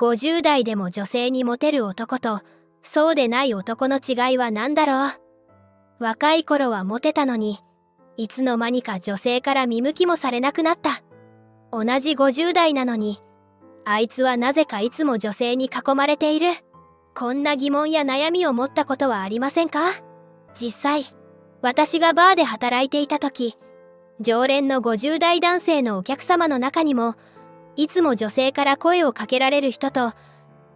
50代でも女性にモテる男とそうでない男の違いは何だろう。若い頃はモテたのに、いつの間にか女性から見向きもされなくなった。同じ50代なのに、あいつはなぜかいつも女性に囲まれている。こんな疑問や悩みを持ったことはありませんか？実際、私がバーで働いていた時、常連の50代男性のお客様の中にも、いつも女性から声をかけられる人と、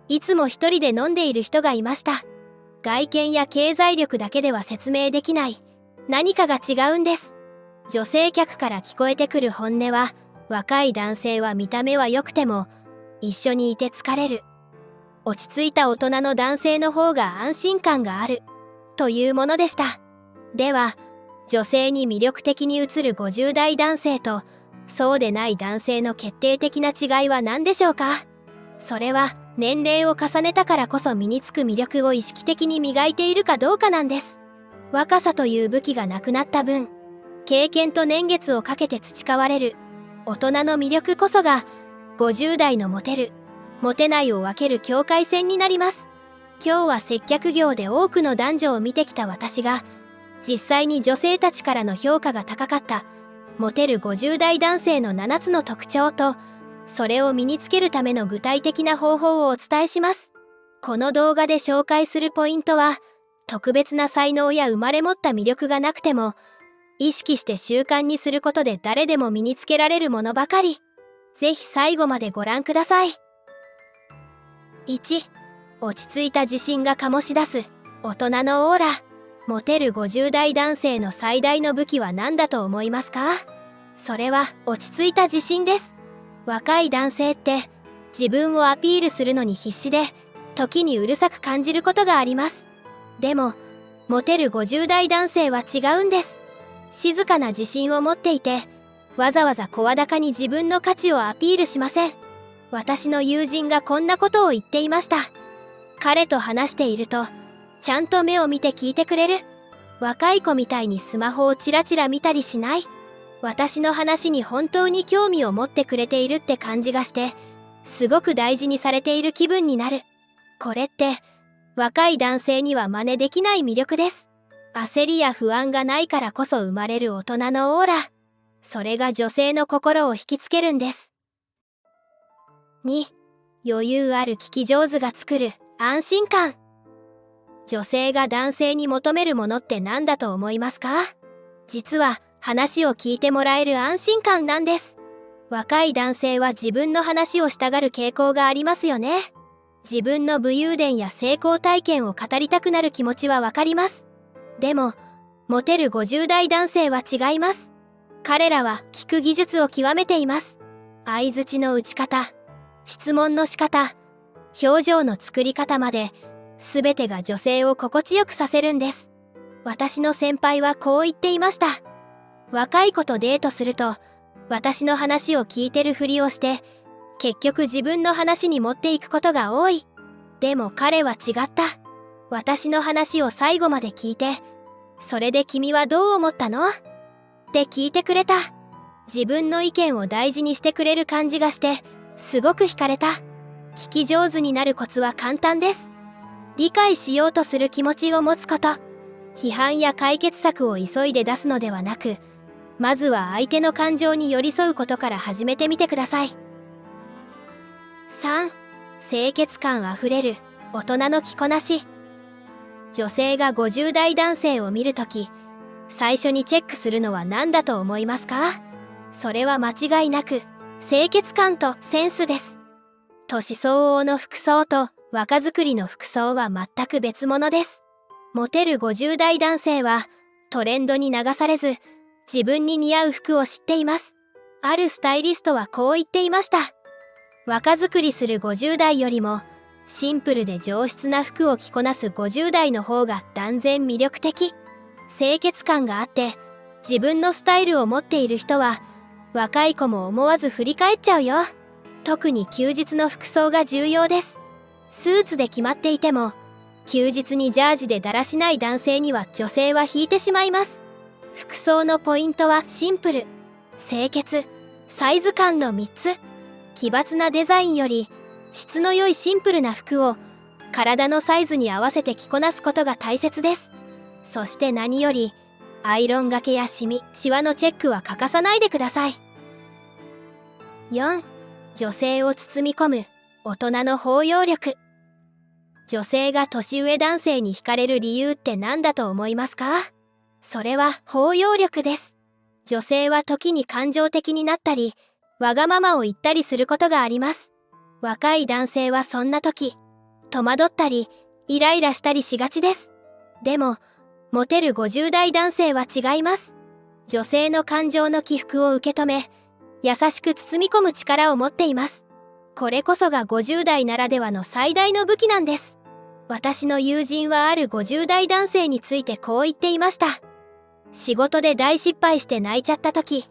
いつも一人で飲んでいる人がいました。外見や経済力だけでは説明できない何かが違うんです。女性客から聞こえてくる本音は、若い男性は見た目は良くても一緒にいて疲れる。落ち着いた大人の男性の方が安心感があるというものでした。では、女性に魅力的に映る50代男性とそうでない男性の決定的な違いは何でしょうか？それは年齢を重ねたからこそ身につく魅力を意識的に磨いているかどうかなんです。若さという武器がなくなった分、経験と年月をかけて培われる大人の魅力こそが50代のモテる、モテないを分ける境界線になります。今日は接客業で多くの男女を見てきた私が、実際に女性たちからの評価が高かったモテる50代男性の7つの特徴と、それを身につけるための具体的な方法をお伝えします。この動画で紹介するポイントは、特別な才能や生まれ持った魅力がなくても、意識して習慣にすることで誰でも身につけられるものばかり。ぜひ最後までご覧ください。1、落ち着いた自信が醸し出す大人のオーラ。モテる50代男性の最大の武器は何だと思いますか？それは落ち着いた自信です。若い男性って自分をアピールするのに必死で、時にうるさく感じることがあります。でも、モテる50代男性は違うんです。静かな自信を持っていて、わざわざ声高に自分の価値をアピールしません。私の友人がこんなことを言っていました。彼と話していると、ちゃんと目を見て聞いてくれる。若い子みたいにスマホをチラチラ見たりしない。私の話に本当に興味を持ってくれているって感じがして、すごく大事にされている気分になる。これって、若い男性には真似できない魅力です。焦りや不安がないからこそ生まれる大人のオーラ。それが女性の心を引きつけるんです。2、余裕ある聞き上手が作る安心感。女性が男性に求めるものって何だと思いますか？実は話を聞いてもらえる安心感なんです。若い男性は自分の話をしたがる傾向がありますよね。自分の武勇伝や成功体験を語りたくなる気持ちはわかります。でも、モテる50代男性は違います。彼らは聞く技術を極めています。相槌の打ち方、質問の仕方、表情の作り方まで、すべてが女性を心地よくさせるんです。私の先輩はこう言っていました。若い子とデートすると、私の話を聞いてるふりをして、結局自分の話に持っていくことが多い。でも彼は違った。私の話を最後まで聞いて、それで君はどう思ったの？って聞いてくれた。自分の意見を大事にしてくれる感じがして、すごく惹かれた。聞き上手になるコツは簡単です。理解しようとする気持ちを持つこと。批判や解決策を急いで出すのではなく、まずは相手の感情に寄り添うことから始めてみてください。3、清潔感あふれる大人の着こなし。女性が50代男性を見るとき、最初にチェックするのは何だと思いますか？それは間違いなく、清潔感とセンスです。年相応の服装と若作りの服装は全く別物です。モテる50代男性はトレンドに流されず、自分に似合う服を知っています。あるスタイリストはこう言っていました。若作りする50代よりも、シンプルで上質な服を着こなす50代の方が断然魅力的。清潔感があって、自分のスタイルを持っている人は、若い子も思わず振り返っちゃうよ。特に休日の服装が重要です。スーツで決まっていても、休日にジャージでだらしない男性には女性は引いてしまいます。服装のポイントはシンプル、清潔、サイズ感の3つ。奇抜なデザインより質の良いシンプルな服を体のサイズに合わせて着こなすことが大切です。そして何より、アイロンがけやシミ、シワのチェックは欠かさないでください。4. 女性を包み込む大人の包容力。女性が年上男性に惹かれる理由って何だと思いますか？それは包容力です。女性は時に感情的になったり、わがままを言ったりすることがあります。若い男性はそんな時、戸惑ったり、イライラしたりしがちです。でも、モテる50代男性は違います。女性の感情の起伏を受け止め、優しく包み込む力を持っています。これこそが50代ならではの最大の武器なんです。私の友人はある50代男性についてこう言っていました。仕事で大失敗して泣いちゃった時、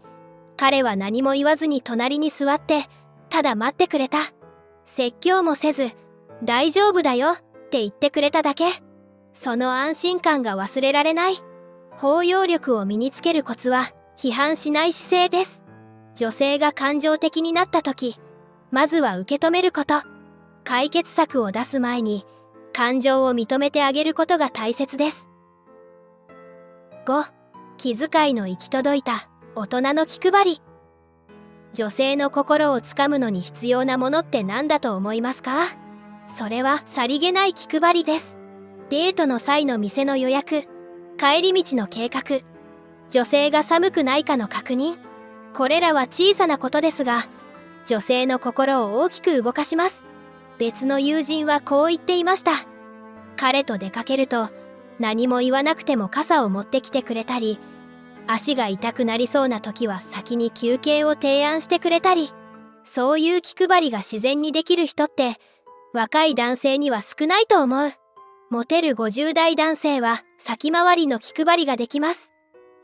彼は何も言わずに隣に座って、ただ待ってくれた。説教もせず、大丈夫だよって言ってくれただけ。その安心感が忘れられない。包容力を身につけるコツは、批判しない姿勢です。女性が感情的になった時、まずは受け止めること。解決策を出す前に、感情を認めてあげることが大切です。5. 気遣いの行き届いた大人の気配り。女性の心をつかむのに必要なものって何だと思いますか？それはさりげない気配りです。デートの際の店の予約、帰り道の計画、女性が寒くないかの確認。これらは小さなことですが、女性の心を大きく動かします。別の友人はこう言っていました。彼と出かけると、何も言わなくても傘を持ってきてくれたり、足が痛くなりそうな時は先に休憩を提案してくれたり、そういう気配りが自然にできる人って、若い男性には少ないと思う。モテる50代男性は先回りの気配りができます。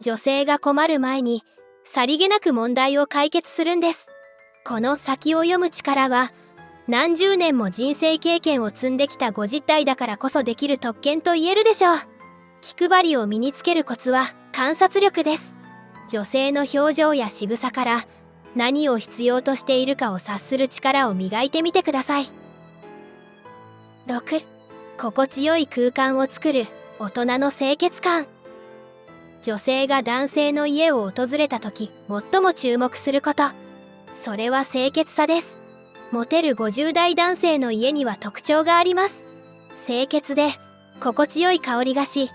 女性が困る前に、さりげなく問題を解決するんです。この先を読む力は、何十年も人生経験を積んできた50代だからこそできる特権と言えるでしょう。気配りを身につけるコツは観察力です。女性の表情や仕草から何を必要としているかを察する力を磨いてみてください。6. 心地よい空間を作る大人の清潔感。女性が男性の家を訪れた時、最も注目すること。それは清潔さです。モテる50代男性の家には特徴があります。清潔で心地よい香りがし、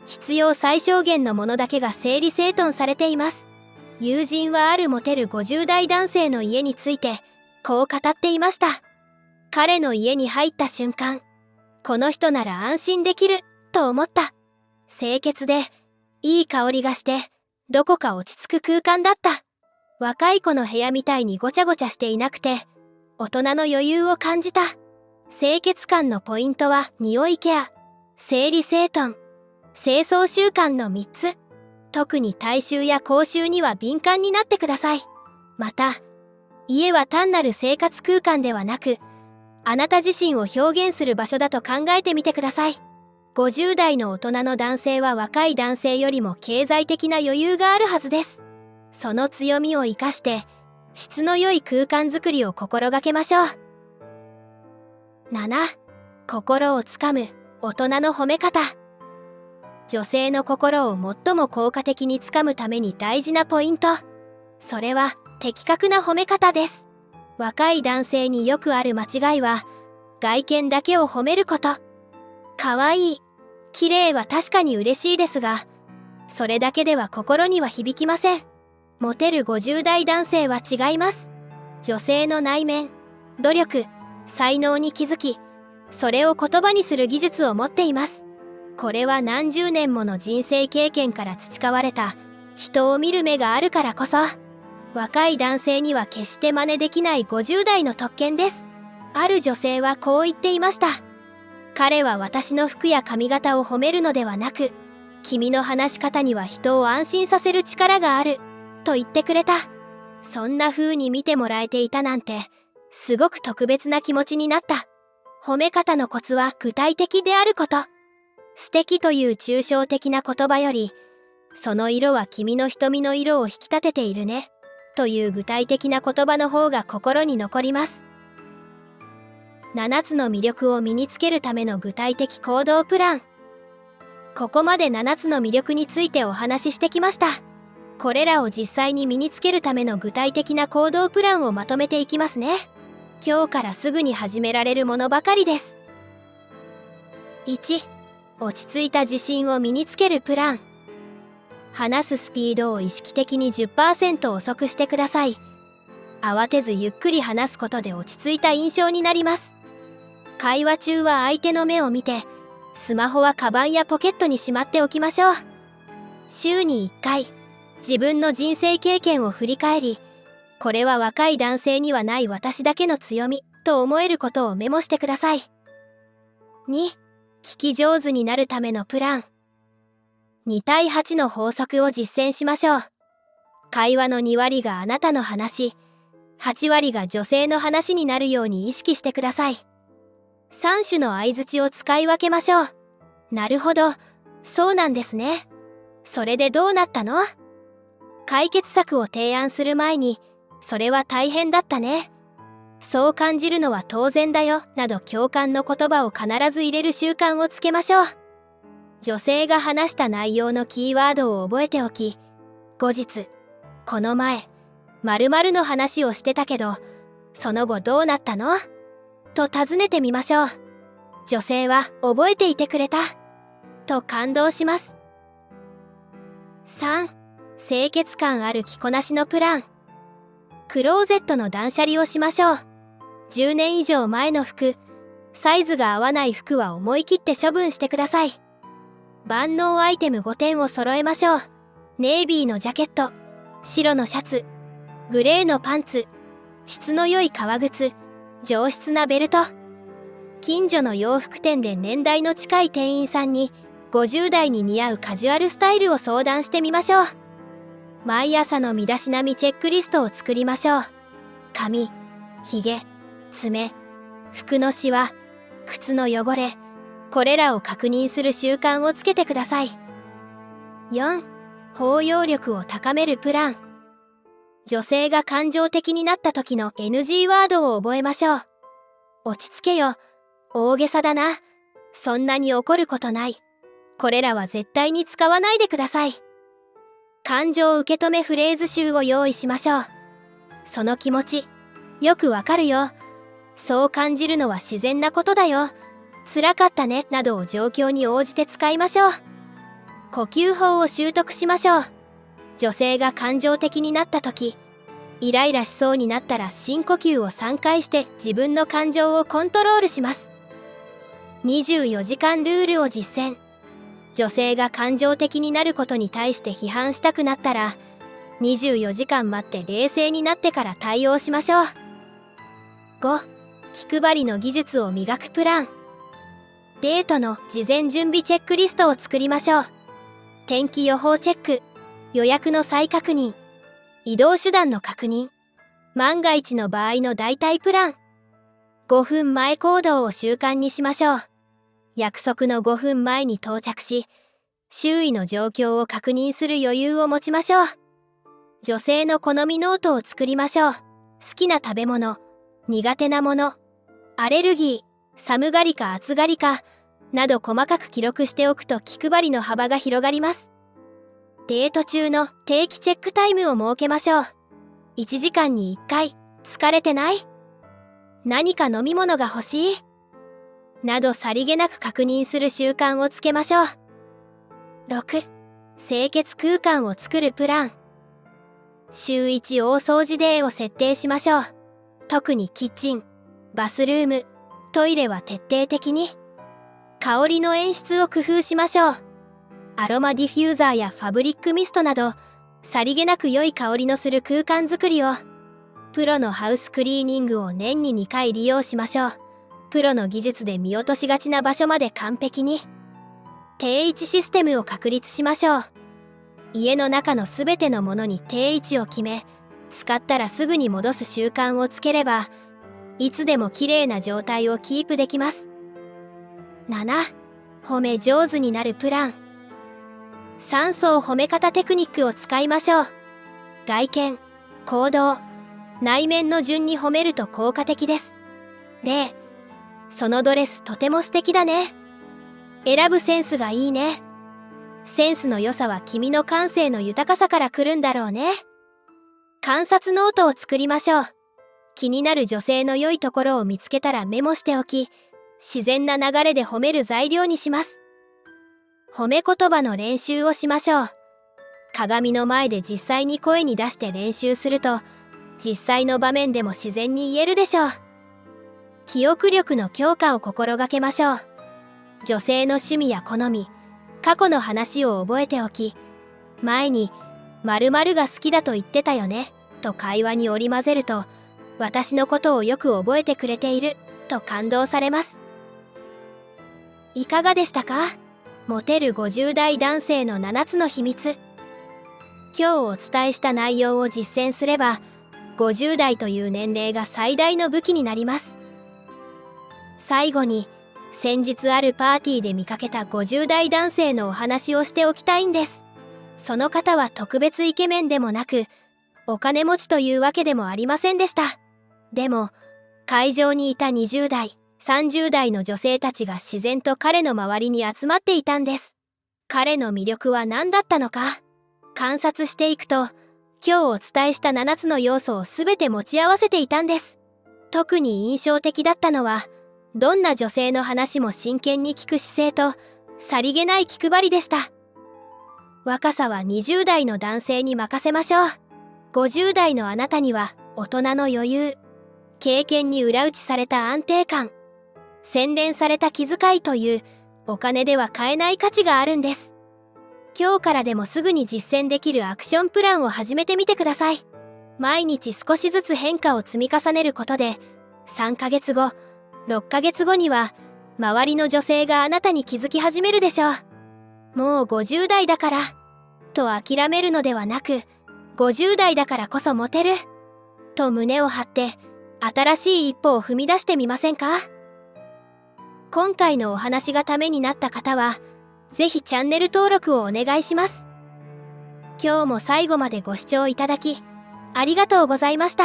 必要最小限のものだけが整理整頓されています。友人はあるモテる50代男性の家についてこう語っていました。彼の家に入った瞬間、この人なら安心できると思った。清潔でいい香りがしてどこか落ち着く空間だった。若い子の部屋みたいにごちゃごちゃしていなくて、大人の余裕を感じた。清潔感のポイントは匂いケア、整理整頓、清掃習慣の3つ。特に体臭や口臭には敏感になってください。また、家は単なる生活空間ではなく、あなた自身を表現する場所だと考えてみてください。50代の大人の男性は若い男性よりも経済的な余裕があるはずです。その強みを生かして、質の良い空間づくりを心がけましょう。7. 心をつかむ大人の褒め方。女性の心を最も効果的につかむために大事なポイント。それは的確な褒め方です。若い男性によくある間違いは、外見だけを褒めること。かわいい、綺麗は確かに嬉しいですが、それだけでは心には響きません。モテる50代男性は違います。女性の内面、努力、才能に気づき、それを言葉にする技術を持っています。これは何十年もの人生経験から培われた人を見る目があるからこそ、若い男性には決して真似できない50代の特権です。ある女性はこう言っていました。彼は私の服や髪型を褒めるのではなく、君の話し方には人を安心させる力がある、と言ってくれた。そんな風に見てもらえていたなんて、すごく特別な気持ちになった。褒め方のコツは具体的であること。素敵という抽象的な言葉より、その色は君の瞳の色を引き立てているね、という具体的な言葉の方が心に残ります。7つの魅力を身につけるための具体的行動プラン。ここまで7つの魅力についてお話ししてきました。これらを実際に身につけるための具体的な行動プランをまとめていきますね。今日からすぐに始められるものばかりです。1、落ち着いた自信を身につけるプラン。話すスピードを意識的に 10% 遅くしてください。慌てずゆっくり話すことで落ち着いた印象になります。会話中は相手の目を見て、スマホはカバンやポケットにしまっておきましょう。週に1回、自分の人生経験を振り返り、これは若い男性にはない私だけの強みと思えることをメモしてください。2、聞き上手になるためのプラン。2対8の法則を実践しましょう。会話の2割があなたの話、8割が女性の話になるように意識してください。3種の相槌を使い分けましょう。なるほど、そうなんですね。それでどうなったの？解決策を提案する前に、それは大変だったね。そう感じるのは当然だよ、など共感の言葉を必ず入れる習慣をつけましょう。女性が話した内容のキーワードを覚えておき、後日、この前、〇〇の話をしてたけど、その後どうなったの？と尋ねてみましょう。女性は覚えていてくれたと感動します。3、清潔感ある着こなしのプラン。クローゼットの断捨離をしましょう。10年以上前の服、サイズが合わない服は思い切って処分してください。万能アイテム5点を揃えましょう。ネイビーのジャケット、白のシャツ、グレーのパンツ、質の良い革靴、上質なベルト。近所の洋服店で年代の近い店員さんに50代に似合うカジュアルスタイルを相談してみましょう。毎朝の身だしなみチェックリストを作りましょう。髪、ひげ、爪、服のシワ、靴の汚れ、これらを確認する習慣をつけてください。4、包容力を高めるプラン。女性が感情的になった時の NG ワードを覚えましょう。落ち着けよ。大げさだな。そんなに怒ることない。これらは絶対に使わないでください。感情受け止めフレーズ集を用意しましょう。その気持ち、よくわかるよ。そう感じるのは自然なことだよ。辛かったね、などを状況に応じて使いましょう。呼吸法を習得しましょう。女性が感情的になった時、イライラしそうになったら深呼吸を3回して自分の感情をコントロールします。24時間ルールを実践。女性が感情的になることに対して批判したくなったら、24時間待って冷静になってから対応しましょう。5、気配りの技術を磨くプラン。デートの事前準備チェックリストを作りましょう。天気予報チェック、予約の再確認、移動手段の確認、万が一の場合の代替プラン。5分前行動を習慣にしましょう。約束の5分前に到着し、周囲の状況を確認する余裕を持ちましょう。女性の好みノートを作りましょう。好きな食べ物、苦手なもの、アレルギー、寒がりか暑がりか、など細かく記録しておくと気配りの幅が広がります。デート中の定期チェックタイムを設けましょう。1時間に1回、疲れてない？何か飲み物が欲しい？などさりげなく確認する習慣をつけましょう。6、清潔空間を作るプラン。週1大掃除デーを設定しましょう。特にキッチン、バスルーム、トイレは徹底的に。香りの演出を工夫しましょう。アロマディフューザーやファブリックミストなど、さりげなく良い香りのする空間づくりを。プロのハウスクリーニングを年に2回利用しましょう。プロの技術で見落としがちな場所まで完璧に。定位置システムを確立しましょう。家の中のすべてのものに定位置を決め、使ったらすぐに戻す習慣をつければ、いつでも綺麗な状態をキープできます。7、褒め上手になるプラン。3層褒め方テクニックを使いましょう。外見、行動、内面の順に褒めると効果的です。例、そのドレスとても素敵だね。選ぶセンスがいいね。センスの良さは君の感性の豊かさから来るんだろうね。観察ノートを作りましょう。気になる女性の良いところを見つけたらメモしておき、自然な流れで褒める材料にします。褒め言葉の練習をしましょう。鏡の前で実際に声に出して練習すると、実際の場面でも自然に言えるでしょう。記憶力の強化を心がけましょう。女性の趣味や好み、過去の話を覚えておき、前に〇〇が好きだと言ってたよねと会話に織り交ぜると、私のことをよく覚えてくれていると感動されます。いかがでしたか？モテる50代男性の7つの秘密。今日お伝えした内容を実践すれば、50代という年齢が最大の武器になります。最後に、先日あるパーティーで見かけた50代男性のお話をしておきたいんです。その方は特別イケメンでもなく、お金持ちというわけでもありませんでした。でも、会場にいた20代、30代の女性たちが自然と彼の周りに集まっていたんです。彼の魅力は何だったのか、観察していくと、今日お伝えした7つの要素をすべて持ち合わせていたんです。特に印象的だったのは、どんな女性の話も真剣に聞く姿勢と、さりげない気配りでした。若さは20代の男性に任せましょう。50代のあなたには大人の余裕、経験に裏打ちされた安定感、洗練された気遣いというお金では買えない価値があるんです。今日からでもすぐに実践できるアクションプランを始めてみてください。毎日少しずつ変化を積み重ねることで、3ヶ月後、6ヶ月後には周りの女性があなたに気づき始めるでしょう。もう50代だからと諦めるのではなく、50代だからこそモテると胸を張って新しい一歩を踏み出してみませんか？今回のお話がためになった方は、ぜひチャンネル登録をお願いします。今日も最後までご視聴いただきありがとうございました。